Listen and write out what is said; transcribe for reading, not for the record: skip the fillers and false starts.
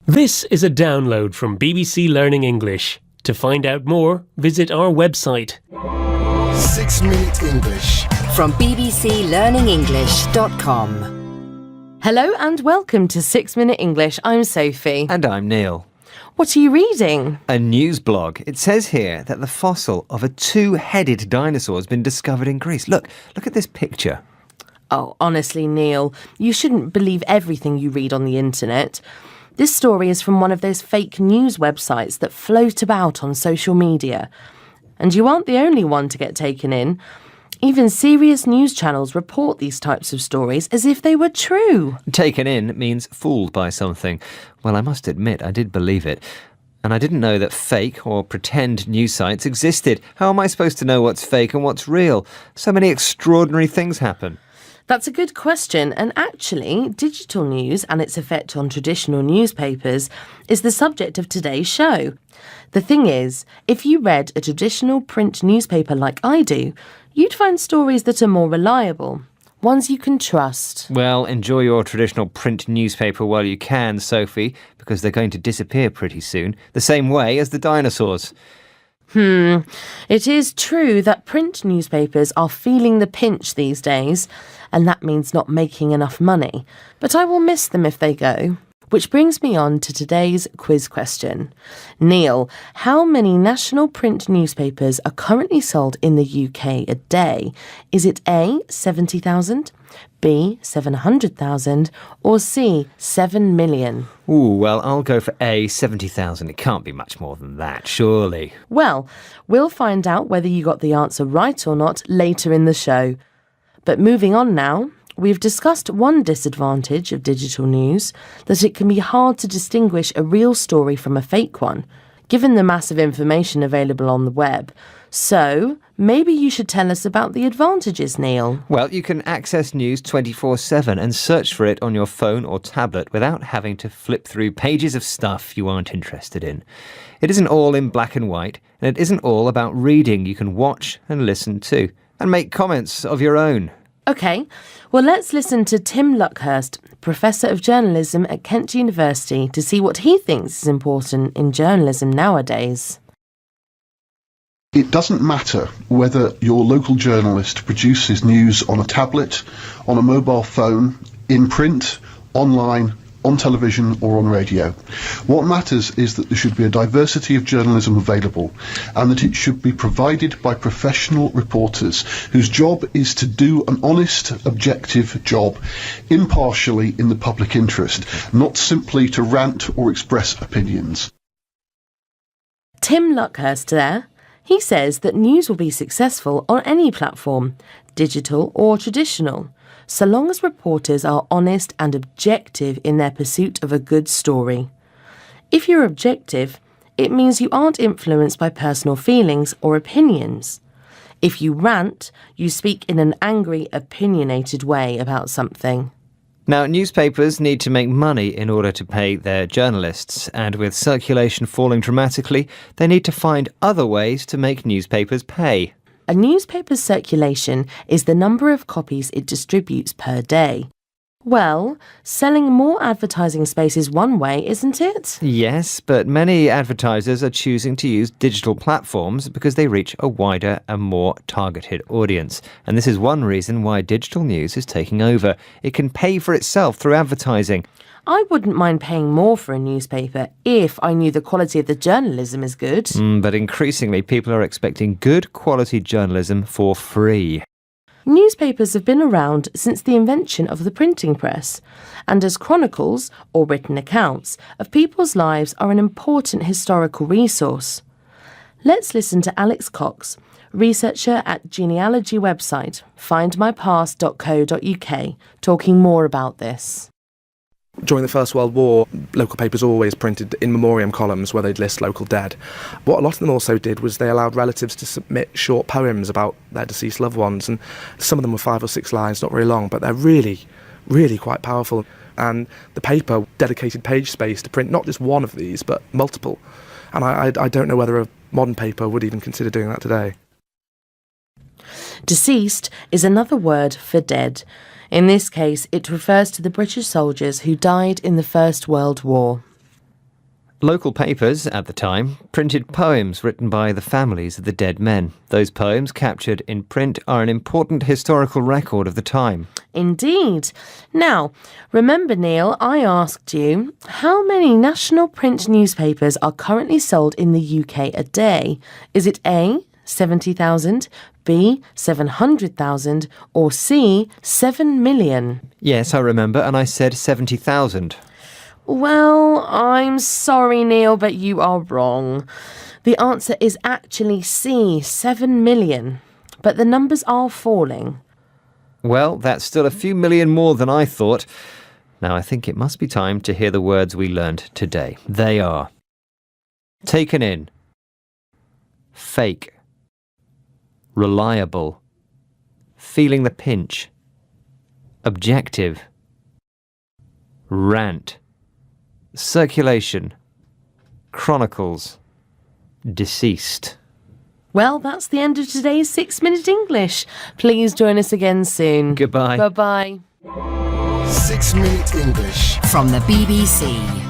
This is a download from BBC Learning English. To find out more, visit our website. 6 Minute English From bbclearningenglish.com. Hello and welcome to 6 Minute English. I'm Sophie. And I'm Neil. What are you reading? A news blog. It says here that the fossil of a two-headed dinosaur has been discovered in Greece. Look at this picture. Oh, honestly, Neil, you shouldn't believe everything you read on the internet. This story is from one of those fake news websites that float about on social media. And you aren't the only one to get taken in. Even serious news channels report these types of stories as if they were true. Taken in means fooled by something. Well, I must admit, I did believe it. And I didn't know that fake or pretend news sites existed. How am I supposed to know what's fake and what's real? So many extraordinary things happen. That's a good question, and actually, digital news and its effect on traditional newspapers is the subject of today's show. The thing is, if you read a traditional print newspaper like I do, you'd find stories that are more reliable, ones you can trust. Well, enjoy your traditional print newspaper while you can, Sophie, because they're going to disappear pretty soon, the same way as the dinosaurs. It is true that print newspapers are feeling the pinch these days, and that means not making enough money. But I will miss them if they go. Which brings me on to today's quiz question. Neil, how many national print newspapers are currently sold in the UK a day? Is it A, 70,000, B, 700,000, or C, 7 million? Ooh, well, I'll go for A, 70,000. It can't be much more than that, surely. Well, we'll find out whether you got the answer right or not later in the show. But moving on now, we've discussed one disadvantage of digital news, that it can be hard to distinguish a real story from a fake one, given the massive information available on the web. So, maybe you should tell us about the advantages, Neil. Well, you can access news 24/7 and search for it on your phone or tablet without having to flip through pages of stuff you aren't interested in. It isn't all in black and white, and it isn't all about reading. You can watch and listen too, and make comments of your own. OK, well, let's listen to Tim Luckhurst, Professor of Journalism at Kent University, to see what he thinks is important in journalism nowadays. It doesn't matter whether your local journalist produces news on a tablet, on a mobile phone, in print, online, on television or on radio. What matters is that there should be a diversity of journalism available and that it should be provided by professional reporters whose job is to do an honest, objective job, impartially in the public interest, not simply to rant or express opinions. Tim Luckhurst there. He says that news will be successful on any platform, digital or traditional, so long as reporters are honest and objective in their pursuit of a good story. If you're objective, it means you aren't influenced by personal feelings or opinions. If you rant, you speak in an angry, opinionated way about something. Now, newspapers need to make money in order to pay their journalists, and with circulation falling dramatically, they need to find other ways to make newspapers pay. A newspaper's circulation is the number of copies it distributes per day. Well, selling more advertising space is one way, isn't it? Yes, but many advertisers are choosing to use digital platforms because they reach a wider and more targeted audience. And this is one reason why digital news is taking over. It can pay for itself through advertising. I wouldn't mind paying more for a newspaper if I knew the quality of the journalism is good. But increasingly, people are expecting good quality journalism for free. Newspapers have been around since the invention of the printing press, and as chronicles, or written accounts, of people's lives are an important historical resource. Let's listen to Alex Cox, researcher at genealogy website findmypast.co.uk, talking more about this. During the First World War, local papers always printed in memoriam columns where they'd list local dead. What a lot of them also did was they allowed relatives to submit short poems about their deceased loved ones, and some of them were 5 or 6 lines, not very long, but they're really, really quite powerful. And the paper dedicated page space to print not just one of these, but multiple. And I don't know whether a modern paper would even consider doing that today. Deceased is another word for dead. In this case, it refers to the British soldiers who died in the First World War. Local papers, at the time, printed poems written by the families of the dead men. Those poems, captured in print, are an important historical record of the time. Indeed. Now, remember, Neil, I asked you, how many national print newspapers are currently sold in the UK a day? Is it A, 70,000, B, 700,000, or C, 7 million? Yes, I remember, and I said 70,000. Well, I'm sorry, Neil, but you are wrong. The answer is actually C, 7 million. But the numbers are falling. Well, that's still a few million more than I thought. Now I think it must be time to hear the words we learnt today. They are: taken in, fake, reliable, feeling the pinch, objective, rant, circulation, chronicles, deceased. Well, that's the end of today's 6 Minute English. Please join us again soon. Goodbye. Bye-bye. 6 Minute English. From the BBC.